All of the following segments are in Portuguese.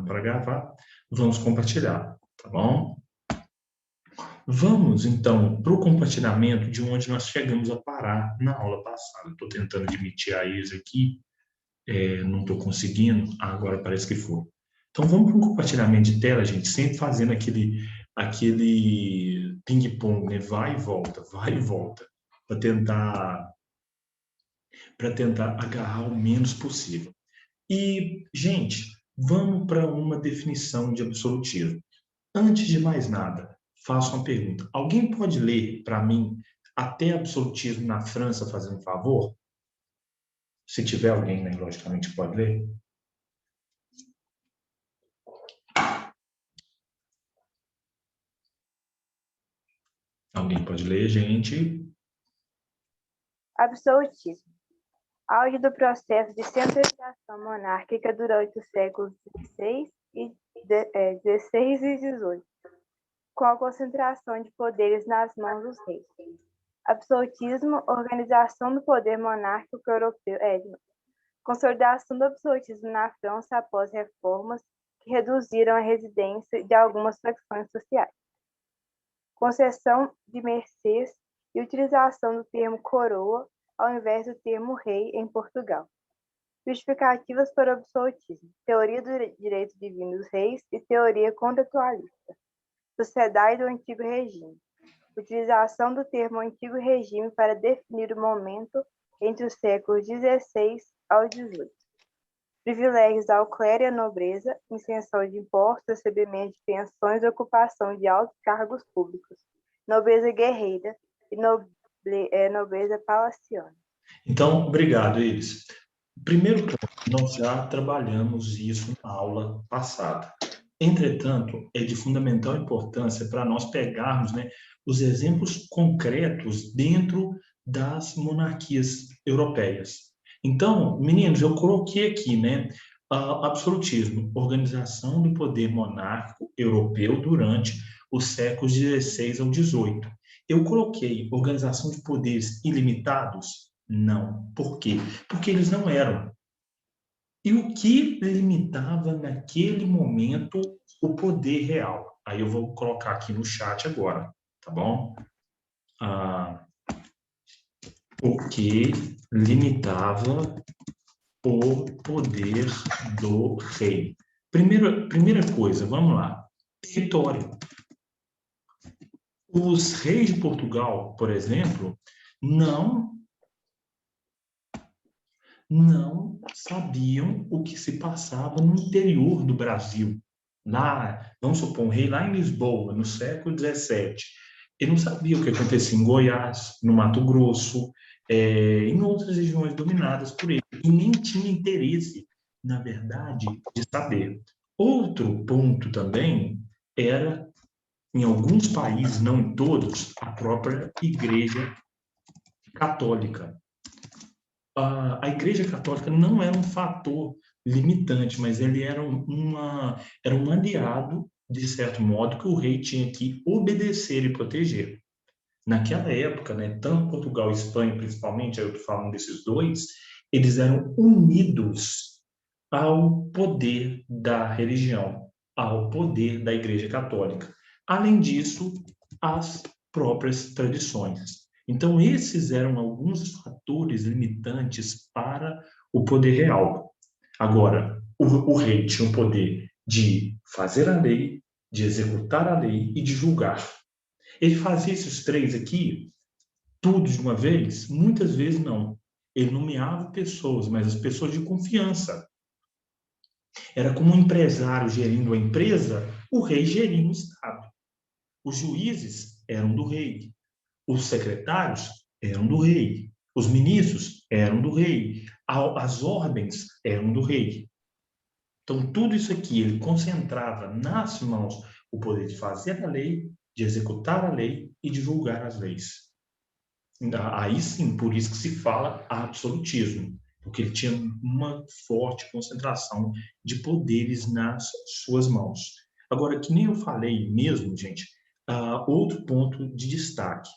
para gravar, vamos compartilhar, tá bom? Vamos, então, para o compartilhamento de onde nós chegamos a parar na aula passada. Estou tentando admitir a eles aqui, não estou conseguindo, agora parece que foi. Então, vamos para o compartilhamento de tela, gente, sempre fazendo aquele ping-pong, né? Vai e volta, para tentar agarrar o menos possível. E, gente, vamos para uma definição de absolutismo. Antes de mais nada, faço uma pergunta. Alguém pode ler para mim até absolutismo na França, fazendo um favor? Se tiver alguém, né, logicamente, pode ler. Alguém pode ler, gente? Absolutismo. Auge do processo de centralização monárquica durante os séculos XVI e XVIII, com a concentração de poderes nas mãos dos reis. Absolutismo, organização do poder monárquico europeu. Consolidação do absolutismo na França após reformas que reduziram a residência de algumas facções sociais. Concessão de mercês e utilização do termo coroa ao invés do termo rei em Portugal. Justificativas para o absolutismo. Teoria do direito divino dos reis e teoria contratualista. Sociedade do Antigo Regime. Utilização do termo Antigo Regime para definir o momento entre os séculos XVI ao XVIII. Privilégios ao clero e à nobreza, isenção de impostos, recebimento de pensões e ocupação de altos cargos públicos. Nobreza guerreira e nobreza palaciana. Então, obrigado, Iris. Primeiro ponto, nós já trabalhamos isso na aula passada. Entretanto, é de fundamental importância para nós pegarmos, né, os exemplos concretos dentro das monarquias europeias. Então, meninos, eu coloquei aqui, né, absolutismo, organização do poder monárquico europeu durante os séculos XVI ao XVIII. Eu coloquei organização de poderes ilimitados? Não. Por quê? Porque eles não eram. E o que limitava naquele momento o poder real? Aí eu vou colocar aqui no chat agora, tá bom? O que limitava o poder do rei? Primeira coisa, vamos lá. Território. Os reis de Portugal, por exemplo, não sabiam o que se passava no interior do Brasil. Lá, vamos supor, um rei lá em Lisboa, no século XVII, ele não sabia o que acontecia em Goiás, no Mato Grosso, em outras regiões dominadas por ele, e nem tinha interesse, na verdade, de saber. Outro ponto também era, em alguns países, não em todos, a própria Igreja Católica. A Igreja Católica não era um fator limitante, mas ele era um aliado, de certo modo, que o rei tinha que obedecer e proteger. Naquela época, né, tanto Portugal e Espanha, principalmente, aí eu estou falando desses dois, eles eram unidos ao poder da religião, ao poder da Igreja Católica. Além disso, as próprias tradições. Então, esses eram alguns fatores limitantes para o poder real. Agora, o rei tinha o poder de fazer a lei, de executar a lei e de julgar. Ele fazia esses três aqui, tudo de uma vez? Muitas vezes não. Ele nomeava pessoas, mas as pessoas de confiança. Era como um empresário gerindo a empresa, o rei gerindo o Estado. Os juízes eram do rei. Os secretários eram do rei. Os ministros eram do rei. As ordens eram do rei. Então, tudo isso aqui, ele concentrava nas mãos o poder de fazer a lei, de executar a lei e de julgar as leis. Aí sim, por isso que se fala absolutismo, porque ele tinha uma forte concentração de poderes nas suas mãos. Agora, que nem eu falei mesmo, gente, outro ponto de destaque.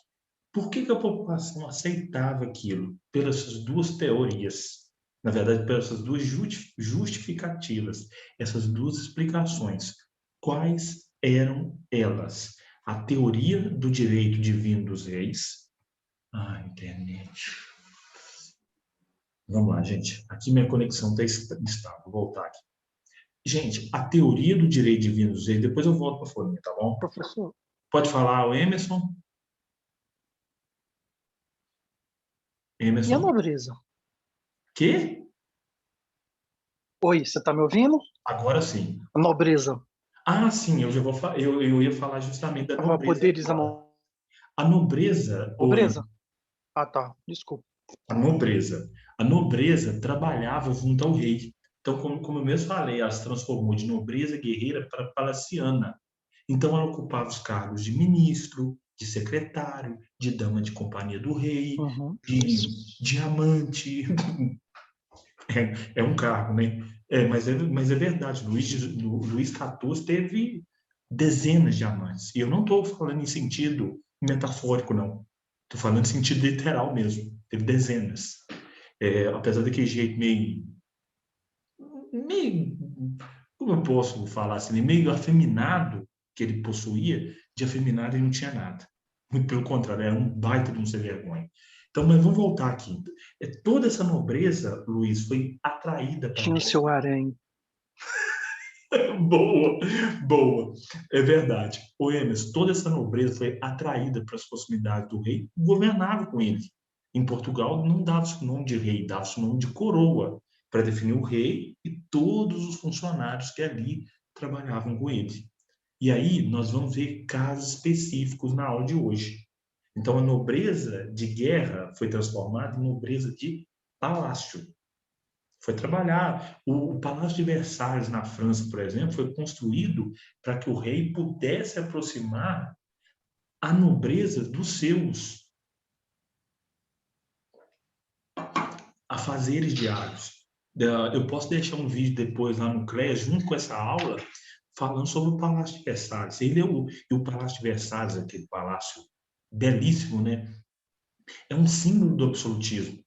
Por que a população aceitava aquilo? Pelas duas teorias. Na verdade, por essas duas justificativas, essas duas explicações. Quais eram elas? A teoria do direito divino dos reis. Internet. Vamos lá, gente. Aqui minha conexão está estável. Vou voltar aqui. Gente, a teoria do direito divino dos reis, depois eu volto para a folhinha, tá bom? Professor, Pode falar, o Emerson? e a Emerson? nobreza? Quê? Oi, você está me ouvindo? Agora sim. A nobreza. Sim, eu já vou eu ia falar justamente da nobreza Poderes a agora. A nobreza, nobreza? Ah, tá. Desculpa. a nobreza. A nobreza trabalhava junto ao rei. Então, como eu mesmo falei, ela se transformou de nobreza guerreira para palaciana. Então, ela ocupava os cargos de ministro, de secretário, de dama de companhia do rei, Uhum. de diamante. É um cargo, né? Mas é verdade, Luís XIV teve dezenas de amantes. E eu não estou falando em sentido metafórico, não. Estou falando em sentido literal mesmo. Teve dezenas. Apesar daquele jeito meio, como eu posso falar assim, meio afeminado que ele possuía, de afeminado ele não tinha nada. Muito pelo contrário, era um baita de um sem vergonha. Então, mas vamos voltar aqui. Toda essa nobreza, Luiz, foi atraída para Tinha o seu harém. Boa, boa. É verdade. O Emerson, toda essa nobreza foi atraída para as proximidades do rei, governava com ele. Em Portugal não dava-se o nome de rei, dava-se o nome de coroa, para definir o rei e todos os funcionários que ali trabalhavam com ele. E aí nós vamos ver casos específicos na aula de hoje. Então a nobreza de guerra foi transformada em nobreza de palácio. Foi trabalhar. O Palácio de Versalhes, na França, por exemplo, foi construído para que o rei pudesse aproximar a nobreza dos seus afazeres diários. Eu posso deixar um vídeo depois lá no CREA, junto com essa aula, falando sobre o Palácio de Versalhes. E o Palácio de Versalhes, aquele palácio belíssimo, né? É um símbolo do absolutismo.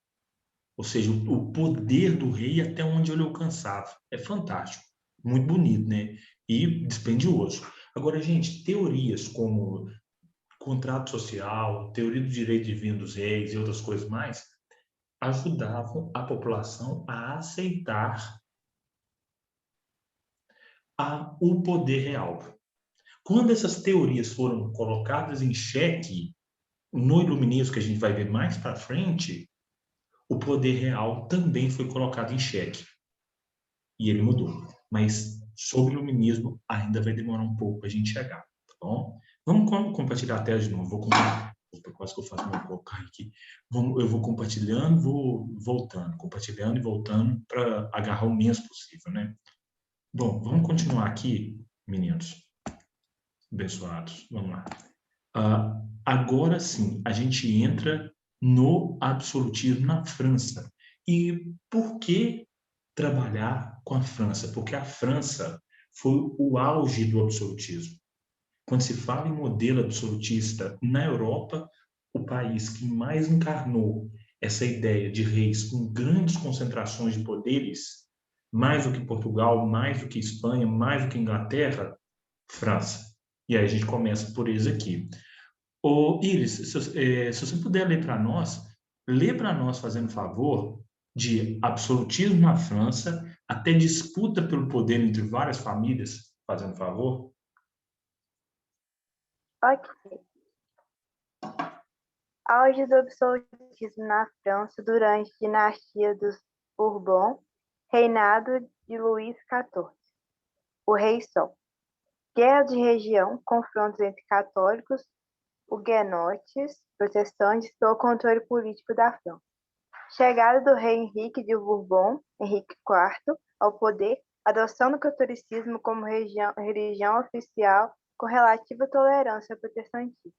Ou seja, o poder do rei até onde ele alcançava. É fantástico. Muito bonito, né? E dispendioso. Agora, gente, teorias como contrato social, teoria do direito divino dos reis e outras coisas mais, ajudavam a população a aceitar o poder real. Quando essas teorias foram colocadas em xeque no iluminismo, que a gente vai ver mais para frente, o poder real também foi colocado em xeque. E ele mudou. Mas sobre o iluminismo ainda vai demorar um pouco para a gente chegar, tá bom? Vamos compartilhar a tela de novo. Vou compartilhar. Quase que eu faço meu colocar aqui. Eu vou compartilhando, vou voltando, compartilhando e voltando para agarrar o menos possível, né? Bom, vamos continuar aqui, meninos. Abençoados. Vamos lá. Agora sim, a gente entra no absolutismo na França. E por que trabalhar com a França? Porque a França foi o auge do absolutismo. Quando se fala em modelo absolutista na Europa, o país que mais encarnou essa ideia de reis com grandes concentrações de poderes, mais do que Portugal, mais do que Espanha, mais do que Inglaterra, França. E aí a gente começa por eles aqui. Iris, se você puder ler para nós, lê para nós fazendo favor de absolutismo na França até disputa pelo poder entre várias famílias, fazendo favor. Ok. Auge do absolutismo na França durante a dinastia dos Bourbon, reinado de Luís XIV, o Rei Sol. Guerra de região, confrontos entre católicos, huguenotes, protestantes pelo controle político da França. Chegada do rei Henrique de Bourbon, Henrique IV, ao poder, adoção do catolicismo como religião oficial com relativa tolerância ao protestantismo.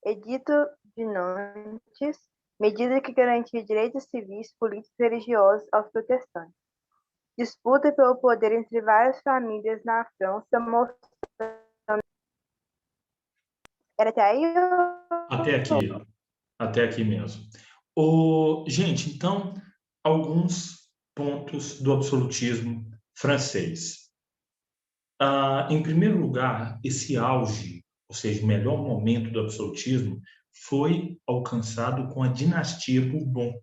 Edito de Nantes, medida que garantia direitos civis, políticos e religiosos aos protestantes. Disputa pelo poder entre várias famílias na França, mostrando... Era até aí? Até aqui mesmo. Gente, então, alguns pontos do absolutismo francês. Em primeiro lugar, esse auge, ou seja, o melhor momento do absolutismo, foi alcançado com a dinastia Bourbon.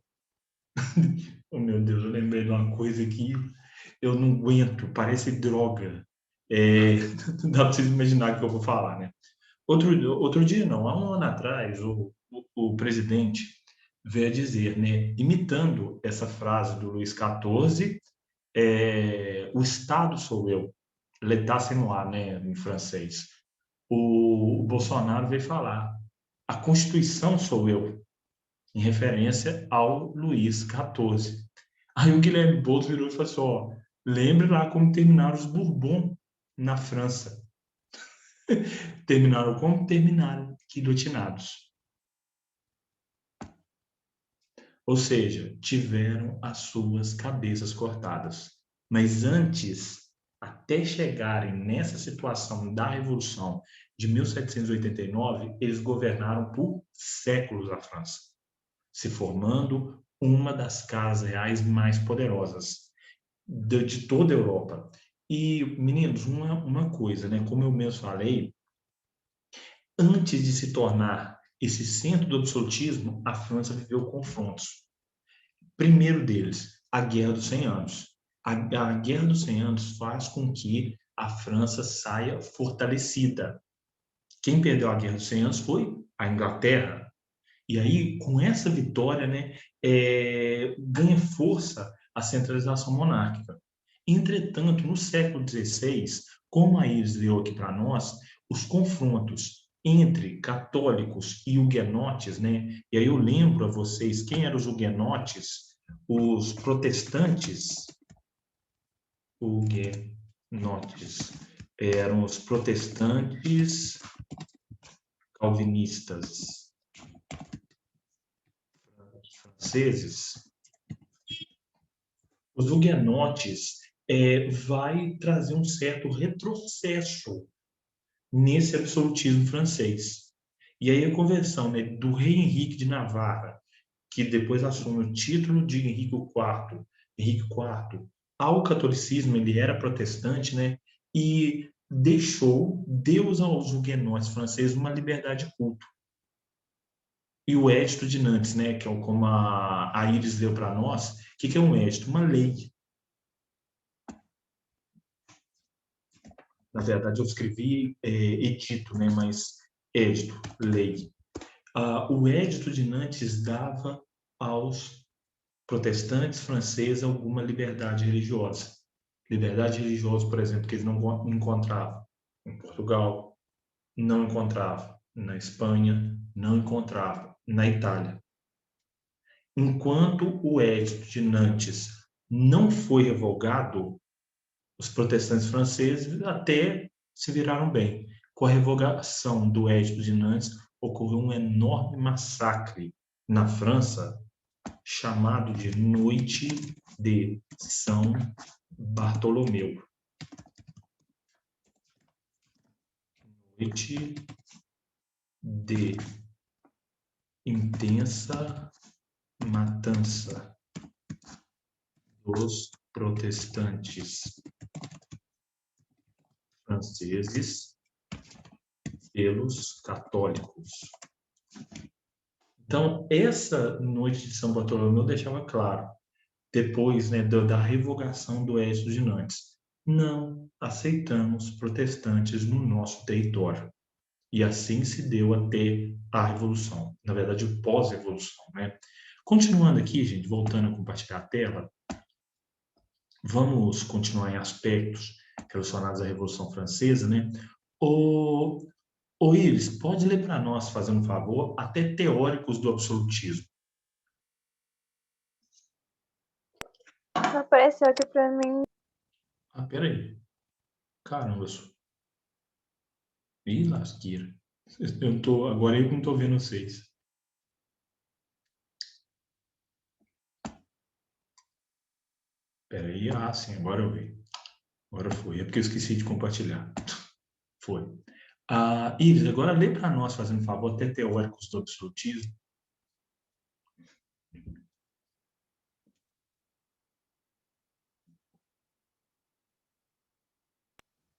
Oh, meu Deus, eu lembrei de uma coisa que eu não aguento, parece droga. Não dá para vocês imaginar o que eu vou falar, né? Outro dia, não, há um ano atrás, o presidente veio a dizer, né, imitando essa frase do Luís XIV, o Estado sou eu, l'état c'est moi, né, em francês. O Bolsonaro veio falar, a Constituição sou eu, em referência ao Luís XIV. Aí o Guilherme Boulos virou e falou assim, ó, lembre lá como terminaram os Bourbon na França. Terminaram como? Terminaram guilhotinados. Ou seja, tiveram as suas cabeças cortadas. Mas antes, até chegarem nessa situação da Revolução de 1789, eles governaram por séculos a França, se formando uma das casas reais mais poderosas de toda a Europa. E, meninos, uma coisa, né? Como eu mesmo falei, antes de se tornar esse centro do absolutismo, a França viveu confrontos. Primeiro deles, a Guerra dos 100 Anos. A Guerra dos 100 Anos faz com que a França saia fortalecida. Quem perdeu a Guerra dos 100 Anos foi a Inglaterra. E aí, com essa vitória, né, ganha força a centralização monárquica. Entretanto, no século XVI, como a Iris leu aqui para nós, os confrontos entre católicos e huguenotes, né? E aí eu lembro a vocês quem eram os huguenotes, os protestantes, huguenotes, eram os protestantes calvinistas franceses. Os huguenotes vai trazer um certo retrocesso nesse absolutismo francês. E aí a conversão, né, do rei Henrique de Navarra, que depois assume o título de Henrique IV, ao catolicismo, ele era protestante, né, e deu aos huguenotes franceses uma liberdade de culto. E o Edito de Nantes, né, que é como a Iris deu para nós, o que é um edito? Uma lei. Na verdade, eu escrevi edito, né, mas edito, lei. O Edito de Nantes dava aos protestantes franceses alguma liberdade religiosa. Liberdade religiosa, por exemplo, que eles não encontravam em Portugal, não encontravam na Espanha, não encontravam na Itália. Enquanto o Edito de Nantes não foi revogado, os protestantes franceses até se viraram bem. Com a revogação do Edito de Nantes, ocorreu um enorme massacre na França, chamado de Noite de São Bartolomeu. Noite de intensa matança dos protestantes franceses pelos católicos. Então, essa noite de São Bartolomeu deixava claro, depois, né, da revogação do Edito de Nantes, não aceitamos protestantes no nosso território. E assim se deu até a Revolução, na verdade, o pós-revolução, né? Continuando aqui, gente, voltando a compartilhar a tela, vamos continuar em aspectos relacionados à Revolução Francesa, né? Ô Iris, pode ler para nós, fazendo um favor, até teóricos do absolutismo. Apareceu aqui para mim. Peraí. Caramba, ih, lasqueira. Agora eu que não estou vendo vocês. Peraí, sim, agora eu vi. Agora foi. É porque eu esqueci de compartilhar. Foi. Iris, agora lê para nós, fazendo um favor, até teóricos do absolutismo.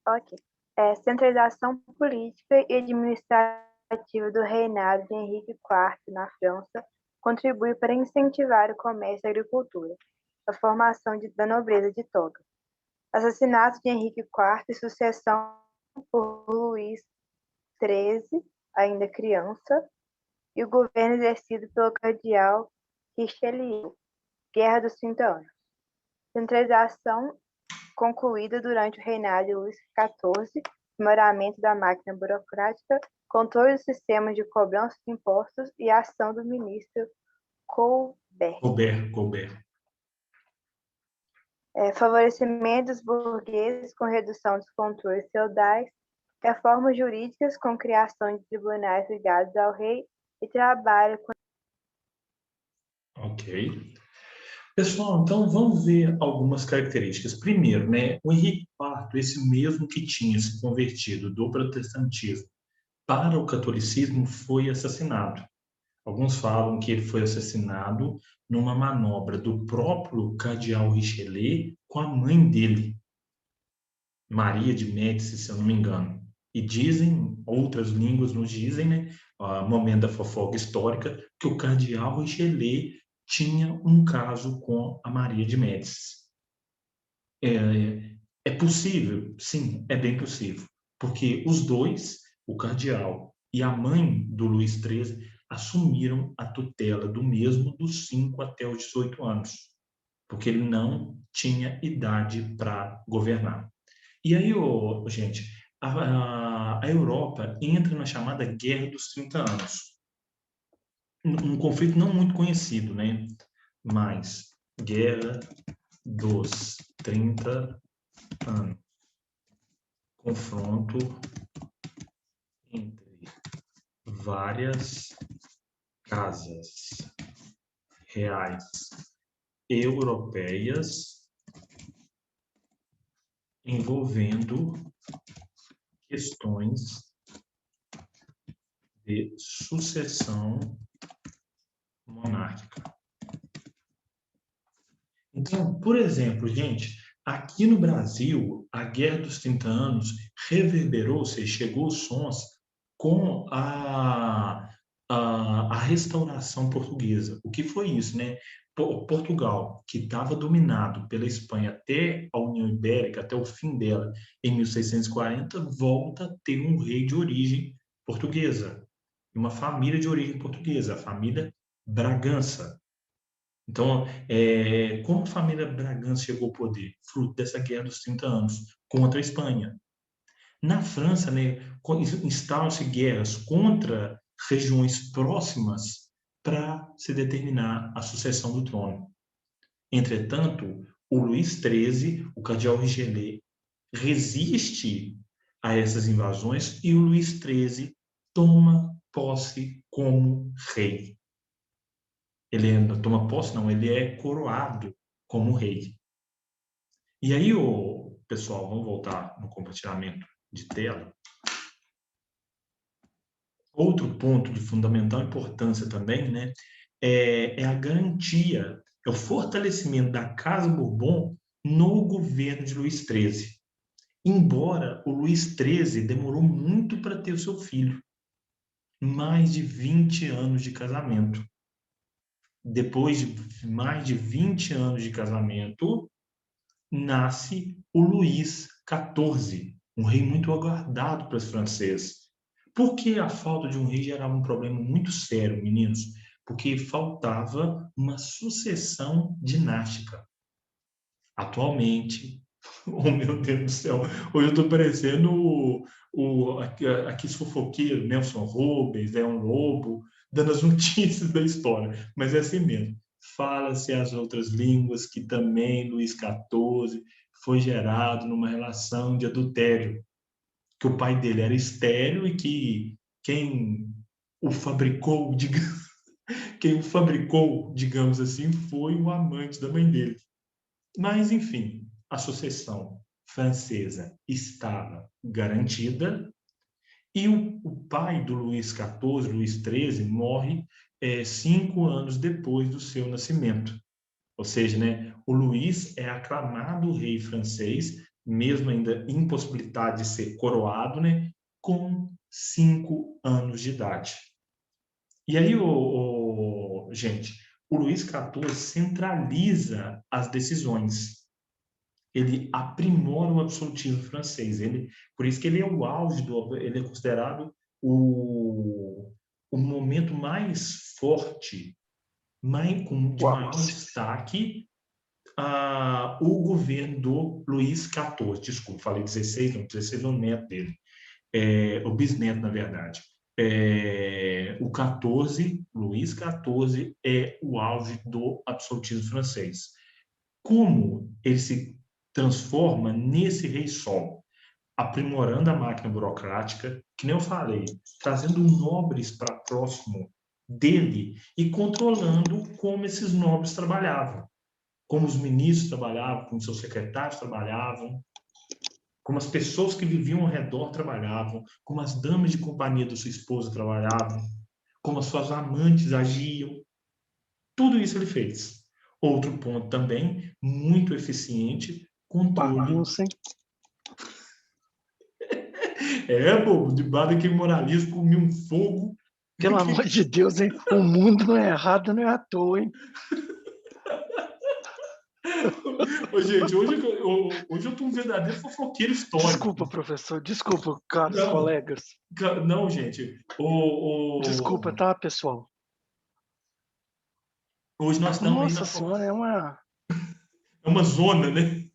Ok. Centralização política e administrativa do reinado de Henrique IV na França contribui para incentivar o comércio e a agricultura, a formação da nobreza de toga. Assassinato de Henrique IV e sucessão por Luís XIII, ainda criança, e o governo exercido pelo cardeal Richelieu. Guerra dos 30 anos. Centralização concluída durante o reinado de Luís XIV, aprimoramento da máquina burocrática, controle dos sistemas de cobrança de impostos e ação do ministro Colbert. Colbert. Favorecimento dos burgueses com redução dos controles feudais, reformas jurídicas com criação de tribunais ligados ao rei e trabalho com... Ok. Pessoal, então vamos ver algumas características. Primeiro, né, o Henrique IV, esse mesmo que tinha se convertido do protestantismo para o catolicismo, foi assassinado. Alguns falam que ele foi assassinado numa manobra do próprio cardeal Richelieu com a mãe dele, Maria de Médici, se eu não me engano. E dizem, outras línguas nos dizem, né, momento da fofoca histórica, que o cardeal Richelieu tinha um caso com a Maria de Médici. É possível? Sim, é bem possível. Porque os dois, o cardeal e a mãe do Luís XIII, assumiram a tutela do mesmo dos 5 até os 18 anos, porque ele não tinha idade para governar. E aí, gente, a Europa entra na chamada Guerra dos 30 Anos. Um conflito não muito conhecido, né? Mas Guerra dos 30 Anos. Confronto entre várias casas reais europeias envolvendo questões de sucessão monárquica. Então, por exemplo, gente, aqui no Brasil, a Guerra dos 30 Anos reverberou, ou seja, chegou aos sons com a restauração portuguesa. O que foi isso, né? Portugal, que estava dominado pela Espanha até a União Ibérica, até o fim dela, em 1640, volta a ter um rei de origem portuguesa, uma família de origem portuguesa, a família Bragança. Então, como a família Bragança chegou ao poder? Fruto dessa Guerra dos 30 Anos contra a Espanha. Na França, né, instalam-se guerras contra regiões próximas para se determinar a sucessão do trono. Entretanto, o Luís XIII, o cardeal Richelieu, resiste a essas invasões e o Luís XIII toma posse como rei. Ele não toma posse, não, ele é coroado como rei. E aí, pessoal, vamos voltar no compartilhamento de tela. Outro ponto de fundamental importância também, né, é a garantia, é o fortalecimento da Casa Bourbon no governo de Luís XIII. Embora o Luís XIII demorou muito para ter o seu filho, mais de 20 anos de casamento. Depois de mais de 20 anos de casamento, nasce o Luís XIV, um rei muito aguardado pelos franceses. Por que a falta de um rei gerava um problema muito sério, meninos? Porque faltava uma sucessão dinástica. Atualmente, oh meu Deus do céu, hoje eu estou parecendo aqueles fofoqueiros, Nelson Rubens, Leão Lobo, dando as notícias da história, mas é assim mesmo. Fala-se as outras línguas que também Luís XIV foi gerado numa relação de adultério, que o pai dele era estéril e que quem o fabricou, digamos assim, foi o amante da mãe dele. Mas, enfim, a sucessão francesa estava garantida e o pai do Luís XIV, Luís XIII, morre 5 anos depois do seu nascimento. Ou seja, né, o Luís é aclamado rei francês mesmo ainda impossibilitado de ser coroado, né, com 5 anos de idade. E aí, gente, o Luís XIV centraliza as decisões. Ele aprimora o absolutismo francês. Por isso que ele é o auge ele é considerado o momento mais forte, de O maior ápice. destaque, o governo do Luís XIV. Desculpa, falei 16, não, 16 é o neto dele. O bisneto, na verdade. O 14, Luís XIV, é o auge do absolutismo francês. Como ele se transforma nesse rei sol, aprimorando a máquina burocrática, que nem eu falei, trazendo nobres para próximo dele e controlando como esses nobres trabalhavam, como os ministros trabalhavam, como seus secretários trabalhavam, como as pessoas que viviam ao redor trabalhavam, como as damas de companhia da sua esposa trabalhavam, como as suas amantes agiam. Tudo isso ele fez. Outro ponto também, muito eficiente, controle. Bagunça, hein? Bobo, debaixo daquele moralismo, comia um fogo. Pelo amor de Deus, hein? O mundo não é errado, não é à toa, hein? Ô, gente, hoje eu tô um verdadeiro fofoqueiro histórico. Desculpa, professor. Desculpa, caros Não, colegas. não, gente. Desculpa, tá, pessoal? Hoje nós estamos aí Nossa senhora, é uma zona, né?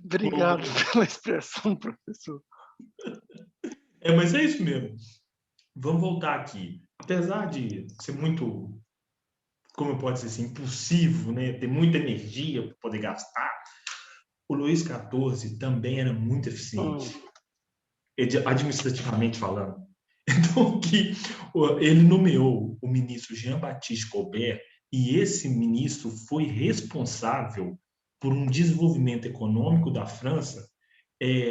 Obrigado pela expressão, professor. Mas é isso mesmo. Vamos voltar aqui. Apesar de ser muito, como eu posso dizer assim, impulsivo, né? Ter muita energia para poder gastar, o Luís XIV também era muito eficiente, administrativamente falando. Então, ele nomeou o ministro Jean-Baptiste Colbert, e esse ministro foi responsável por um desenvolvimento econômico da França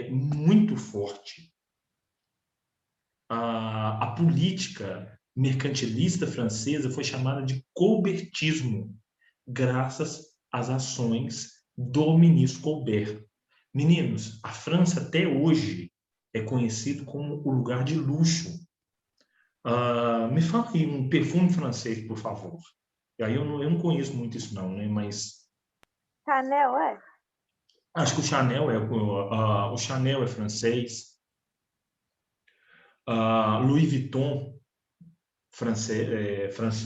muito forte. A política mercantilista francesa foi chamada de colbertismo, graças às ações do ministro Colbert. Meninos, a França até hoje é conhecido como o lugar de luxo. Me fala aí um perfume francês, por favor. E aí eu não conheço muito isso não, né? Mas Chanel, é? acho que o Chanel é francês. Louis Vuitton,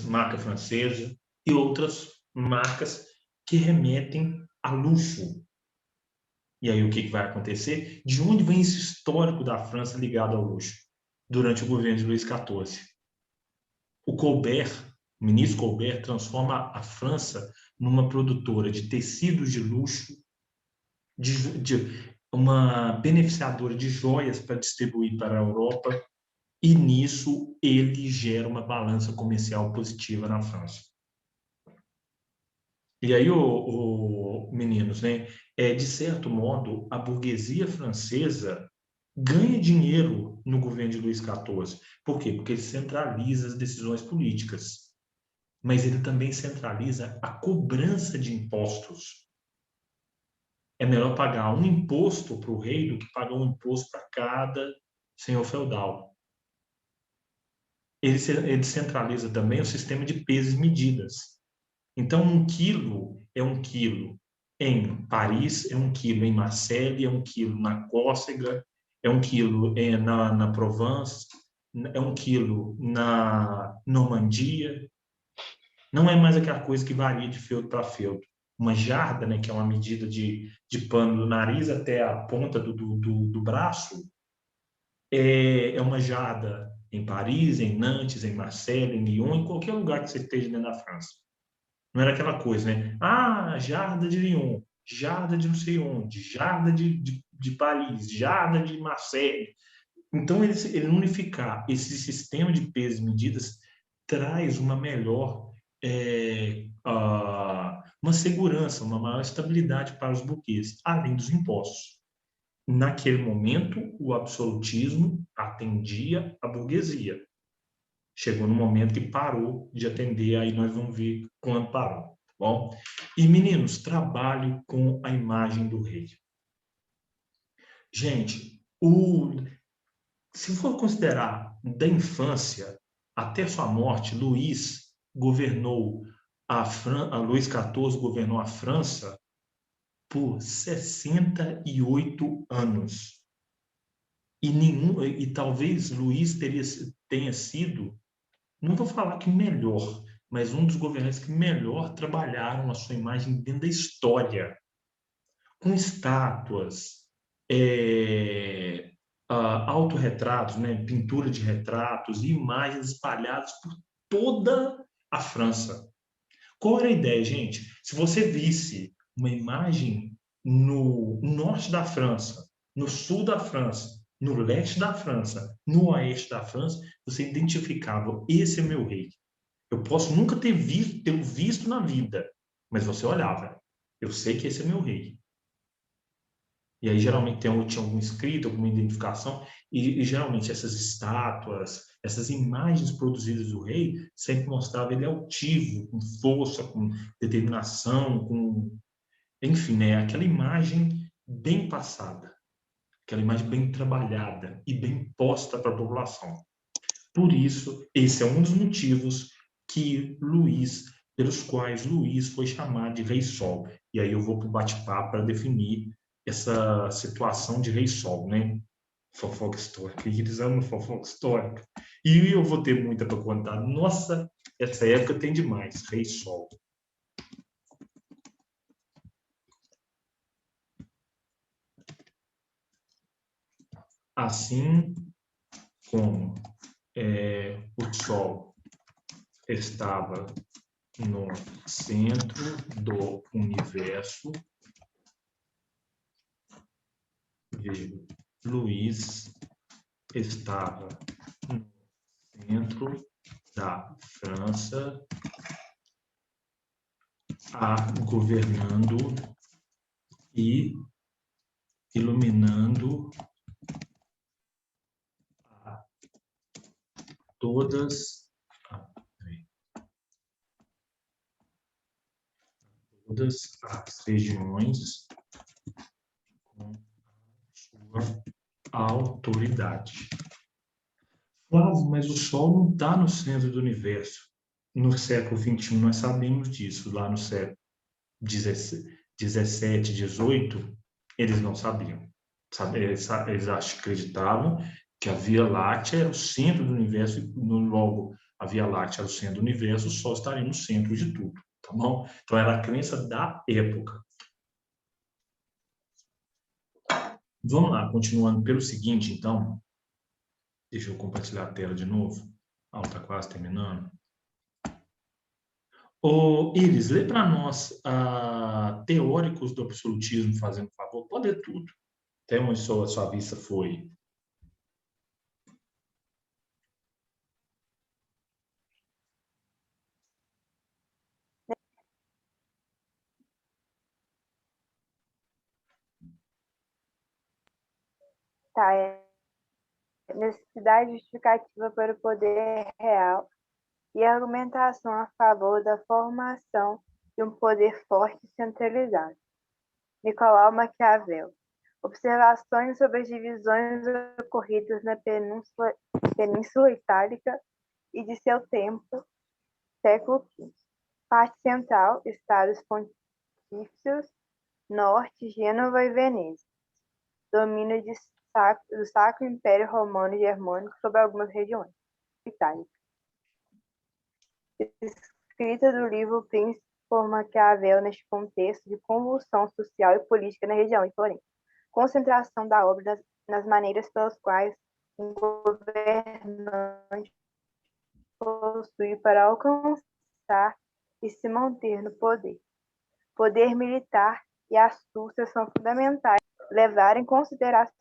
marca francesa, e outras marcas que remetem a luxo. E aí o que vai acontecer? De onde vem esse histórico da França ligado ao luxo? Durante o governo de Luís XIV. O ministro Colbert, transforma a França numa produtora de tecidos de luxo, uma beneficiadora de joias para distribuir para a Europa, e nisso ele gera uma balança comercial positiva na França. E aí, meninos, né, de certo modo, a burguesia francesa ganha dinheiro no governo de Luís XIV. Por quê? Porque ele centraliza as decisões políticas, mas ele também centraliza a cobrança de impostos. É melhor pagar um imposto para o rei do que pagar um imposto para cada senhor feudal. Ele centraliza também o sistema de pesos e medidas. Então, 1 quilo é 1 quilo em Paris, é 1 quilo em Marseille, é 1 quilo na Córcega, é 1 quilo na Provence, é 1 quilo na Normandia. Não é mais aquela coisa que varia de feudo para feudo. Uma jarda, né, que é uma medida de pano do nariz até a ponta do braço, é uma jarda em Paris, em Nantes, em Marseille, em Lyon, em qualquer lugar que você esteja dentro da França. Não era aquela coisa, né? Jarda de Lyon, jarda de não sei onde, jarda de Paris, jarda de Marseille. Então, ele unificar esse sistema de pesos e medidas traz uma melhor, uma segurança, uma maior estabilidade para os burgueses, além dos impostos. Naquele momento, o absolutismo atendia a burguesia. Chegou no momento que parou de atender, aí nós vamos ver quando parou. Bom, e meninos, trabalhe com a imagem do rei. Gente, se for considerar da infância até sua morte, Luís Luís XIV governou a França por 68 anos. E talvez Luís tenha sido, não vou falar que melhor, mas um dos governantes que melhor trabalharam a sua imagem dentro da história, com estátuas, autorretratos, né, pintura de retratos e imagens espalhadas por toda a França. Qual era a ideia, gente? Se você visse uma imagem no norte da França, no sul da França, no leste da França, no oeste da França, você identificava, esse é meu rei. Eu posso nunca ter visto na vida, mas você olhava, eu sei que esse é meu rei. E aí, geralmente, tinha algum escrito, alguma identificação, e geralmente essas estátuas, essas imagens produzidas do rei, sempre mostravam ele altivo, com força, com determinação, enfim, né? Aquela imagem bem passada, aquela imagem bem trabalhada e bem posta para a população. Por isso, esse é um dos motivos pelos quais Luís foi chamado de Rei Sol. E aí eu vou para o bate-papo para definir essa situação de Rei Sol, né? Fofoca histórica. E eles amam fofoca histórica. E eu vou ter muita para contar. Nossa, essa época tem demais. Rei Sol. Assim como o Sol estava no centro do universo, Luís estava no centro da França, governando e iluminando a todas, todas as regiões com sua autoridade. Flávio, mas o Sol não está no centro do universo. No século XXI, nós sabemos disso. Lá no século XVII, XVIII, eles não sabiam. Eles acreditavam que a Via Láctea era o centro do universo, e logo a Via Láctea era o centro do universo, o Sol estaria no centro de tudo, tá bom? Então era a crença da época. Vamos lá, continuando pelo seguinte, então. Deixa eu compartilhar a tela de novo. Está quase terminando. Iris, lê para nós teóricos do absolutismo, fazendo favor. Pode ler tudo. Até onde sua vista foi. Tá, necessidade justificativa para o poder real e argumentação a favor da formação de um poder forte e centralizado. Nicolau Maquiavel. Observações sobre as divisões ocorridas na Península Itálica e de seu tempo, século V. Parte central, estados pontífices, norte, Gênova e Veneza. Domínio do Sacro Império Romano Germânico sobre algumas regiões itálicas. Escrita do livro Príncipe por Maquiavel neste contexto de convulsão social e política na região de Florença. Concentração da obra nas maneiras pelas quais um governante possui para alcançar e se manter no poder. Poder militar e astúcia são fundamentais. Levar em consideração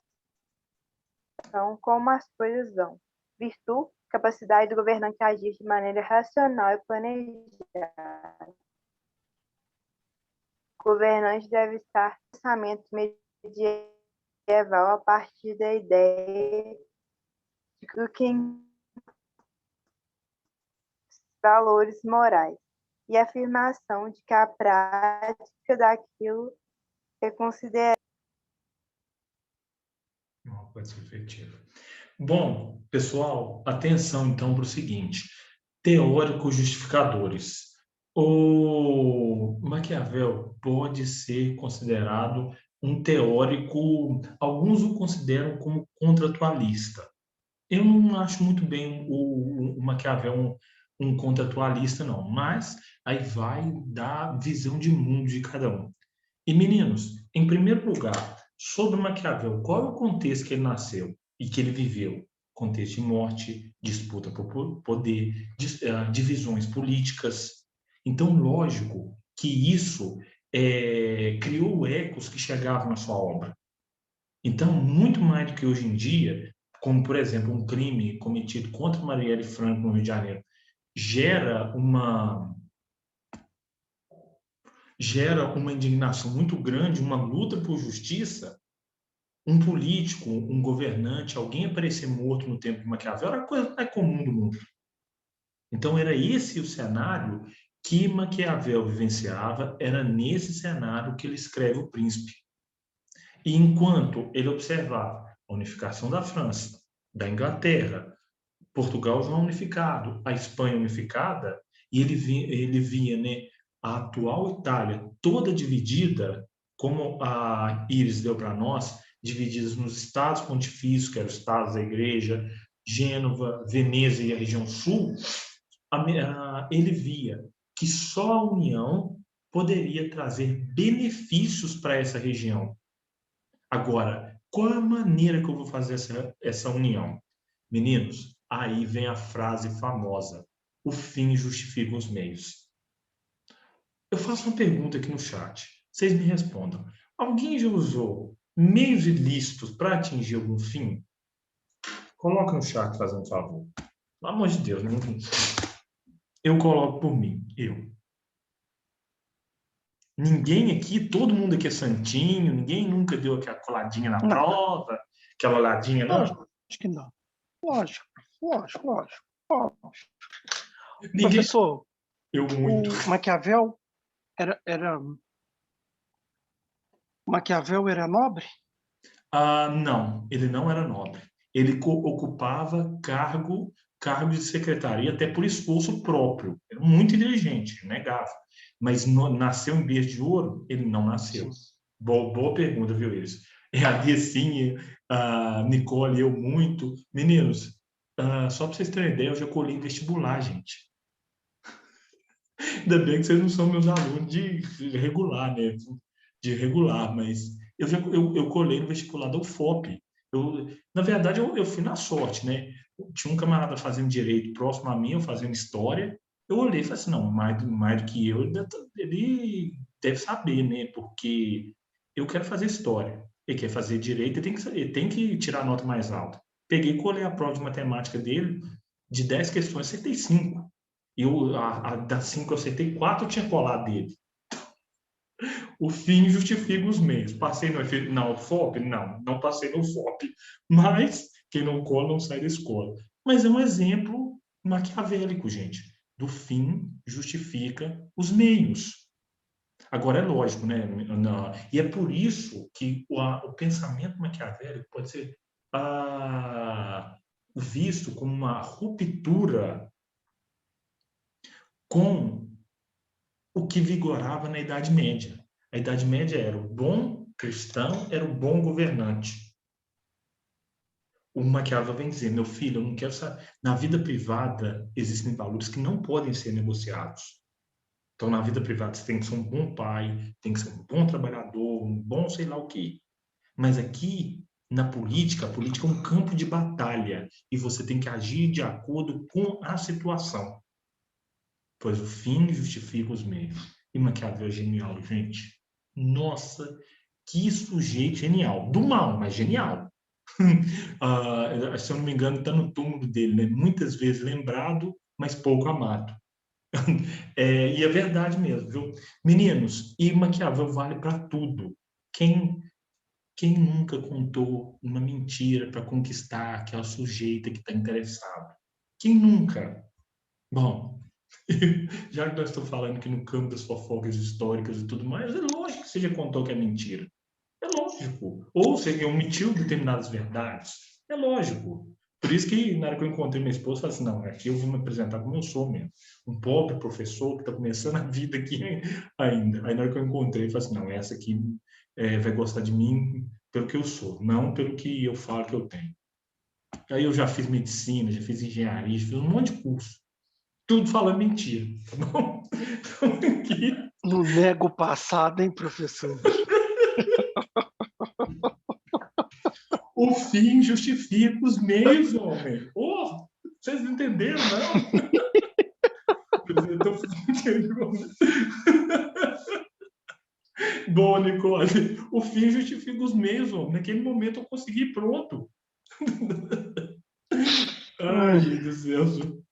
como as coisas vão. Virtude, capacidade do governante agir de maneira racional e planejada. O governante deve estar no pensamento medieval a partir da ideia de que valores morais. e a afirmação de que a prática daquilo é considerada. Uma coisa efetiva. Bom, pessoal, atenção então para o seguinte: teóricos justificadores. O Maquiavel pode ser considerado um teórico, alguns o consideram como contratualista. Eu não acho muito bem o Maquiavel um contratualista, não, mas aí vai da visão de mundo de cada um. E, meninos, em primeiro lugar, sobre Maquiavel, qual é o contexto que ele nasceu e que ele viveu? Contexto de morte, disputa por poder, divisões políticas. Então, lógico que isso criou ecos que chegavam na sua obra. Então, muito mais do que hoje em dia, como, por exemplo, um crime cometido contra Marielle Franco no Rio de Janeiro, gera uma gera uma indignação muito grande, uma luta por justiça. Um político, um governante, alguém aparecer morto no tempo de Maquiavel era a coisa mais comum do mundo. Então, era esse o cenário que Maquiavel vivenciava, era nesse cenário que ele escreve O Príncipe. E enquanto ele observava a unificação da França, da Inglaterra, Portugal já unificado, a Espanha unificada, e ele via, né, a atual Itália toda dividida, como a Iris deu para nós, divididas nos estados pontifícios, que eram os estados da igreja, Gênova, Veneza e a região sul, ele via que só a união poderia trazer benefícios para essa região. Agora, qual é a maneira que eu vou fazer essa união? Meninos, aí vem a frase famosa: o fim justifica os meios. Eu faço uma pergunta aqui no chat, vocês me respondam. Alguém já usou meios ilícitos para atingir algum fim? Coloca no chat, fazendo um favor. Pelo amor de Deus, eu coloco por mim, eu. Ninguém aqui, todo mundo aqui é santinho, ninguém nunca deu aquela coladinha na Não, prova, aquela olhadinha, não? lógico que não. Lógico, lógico, lógico. Lógico. Ninguém. Professor, Eu muito. Era Maquiavel era nobre? Não, ele não era nobre. Ele ocupava cargo de secretaria até por esforço próprio. Era muito inteligente, negava. Mas nasceu em berço de ouro? Ele não nasceu. Sim. Boa pergunta, viu, eles? É a Decinha, a Nicole, eu muito. Meninos, só para vocês terem ideia, eu já colhi vestibular, gente. Ainda bem que vocês não são meus alunos de regular, né? De regular, mas eu colei no vestibular da UFOP. Na verdade, eu fui na sorte, né? Tinha um camarada fazendo direito próximo a mim, eu fazendo história. Eu olhei e falei assim, não, mais do que eu, ele deve saber, né? Porque eu quero fazer história. Ele quer fazer direito, ele tem que tirar a nota mais alta. Peguei e colei a prova de matemática dele, de 10 questões, acertei 5. Das 5 eu acertei 4, eu tinha colado dele. O fim justifica os meios. Passei na UFOP? Não passei no UFOP. Mas quem não cola não sai da escola. Mas é um exemplo maquiavélico, gente. Do fim justifica os meios. Agora, é lógico, né? E é por isso que o pensamento maquiavélico pode ser visto como uma ruptura com o que vigorava na Idade Média. A Idade Média era o bom cristão, era o bom governante. O Maquiavel vem dizer, meu filho, eu não quero saber. Na vida privada existem valores que não podem ser negociados. Então, na vida privada, você tem que ser um bom pai, tem que ser um bom trabalhador, um bom sei lá o quê. Mas aqui, na política, a política é um campo de batalha e você tem que agir de acordo com a situação. Pois o fim justifica os meios. E Maquiavel é genial, gente. Nossa, que sujeito genial. Do mal, mas genial. Se eu não me engano, está no túmulo dele, né? Muitas vezes lembrado, mas pouco amado. E é verdade mesmo, viu? Meninos, e Maquiavel vale para tudo. Quem nunca contou uma mentira para conquistar aquela sujeita que está interessado? Quem nunca? Bom, Já que nós estamos falando aqui no campo das fofocas históricas e tudo mais, é lógico que você já contou que é mentira. É lógico. Ou você omitiu determinadas verdades. É lógico. Por isso que, na hora que eu encontrei minha esposa, eu falei assim, não, aqui eu vou me apresentar como eu sou mesmo. Um pobre professor que está começando a vida aqui ainda. Aí, na hora que eu encontrei, eu falei assim, não, essa aqui vai gostar de mim pelo que eu sou, não pelo que eu falo que eu tenho. Aí eu já fiz medicina, já fiz engenharia, já fiz um monte de curso. Tudo falando mentira, tá bom? Então, aqui, Não nego o passado, hein, professor? o fim justifica os meios, homem. Oh, vocês não entenderam, não? Eu tô Boa, Nicole. O fim justifica os meios, homem. Naquele momento eu consegui, pronto. Ai, Ai, meu Deus do céu.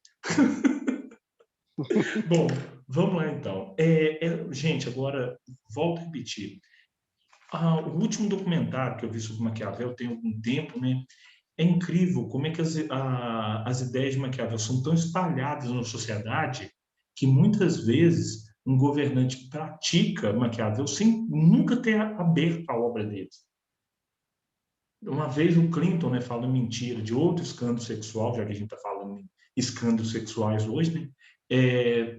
Bom, vamos lá então. Gente, agora, volto a repetir. O último documentário que eu vi sobre Maquiavel tem algum tempo, né? É incrível como é que as ideias de Maquiavel são tão espalhadas na sociedade que muitas vezes um governante pratica Maquiavel sem nunca ter aberto a obra dele. Uma vez o Clinton, né, fala mentira de outro escândalo sexual, já que a gente está falando em escândalos sexuais hoje, né,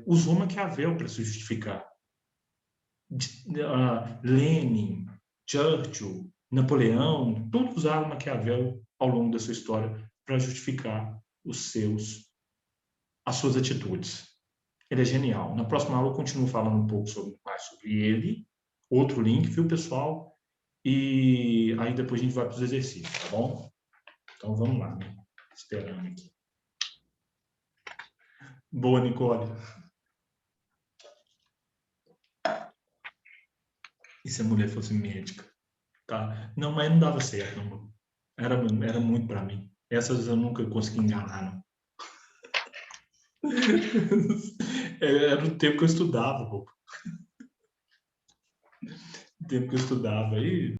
usou Maquiavel para se justificar. Lenin, Churchill, Napoleão, todos usaram Maquiavel ao longo da sua história para justificar as suas atitudes. Ele é genial. Na próxima aula eu continuo falando um pouco mais sobre ele. Outro link, viu, pessoal? E aí depois a gente vai para os exercícios, tá bom? Então vamos lá, né? Esperando aqui. Boa, Nicole. E se a mulher fosse médica? Tá? Não, mas não dava certo, não. Era muito para mim. Essas eu nunca consegui enganar, não. Era o tempo que eu estudava, pô. O tempo que eu estudava. Aí